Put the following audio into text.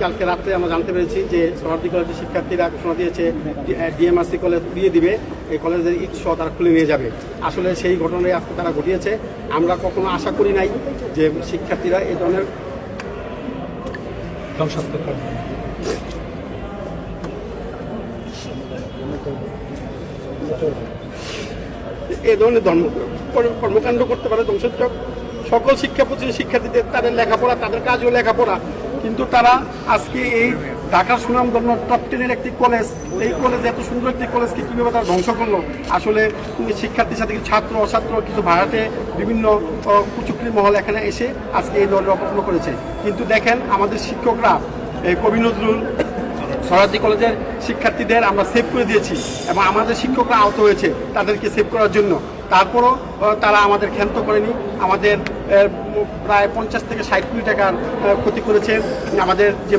কালকে রাত্রে আমরা জানতে পেরেছি যে সোহরাওয়ার্দী কলেজের শিক্ষার্থীরা ঘোষণা দিয়েছে ডিএমআরসি কলেজ দিয়ে দিবে, এই কলেজের ইটসহ তারা খুলে নিয়ে যাবে। আসলে সেই ঘটনায় আজকে তারা ঘটিয়েছে। আমরা কখনো আশা করি নাই যে শিক্ষার্থীরা এই ধরনের কর্মকাণ্ড করতে পারে ধ্বংসাত্মক। সকল শিক্ষা প্রতিষ্ঠানের শিক্ষার্থীদের তাদের লেখাপড়া, তাদের কাজও লেখাপড়া, কিন্তু তারা আজকে এই ঢাকার সুনামধন্য টপ 10-এর একটি কলেজ, এই কলেজ এত সুন্দর একটি কলেজকে কীভাবে তারা ধ্বংস করলো। আসলে শিক্ষার্থীর সাথে কিছু ছাত্র অছাত্র, কিছু ভাড়াটে, বিভিন্ন কুচুকরি মহল এখানে এসে আজকে এই দলের অপকর্ম করেছে। কিন্তু দেখেন আমাদের শিক্ষকরা, কবি নজরুল সোহরাওয়ার্দী কলেজের শিক্ষার্থীদের আমরা সেভ করে দিয়েছি এবং আমাদের শিক্ষকরা আহত হয়েছে তাদেরকে সেভ করার জন্য। তারপরও তারা আমাদের ক্ষান্ত করেনি। আমাদের প্রায় 50 থেকে 60 কোটি টাকার ক্ষতি করেছে। আমাদের যে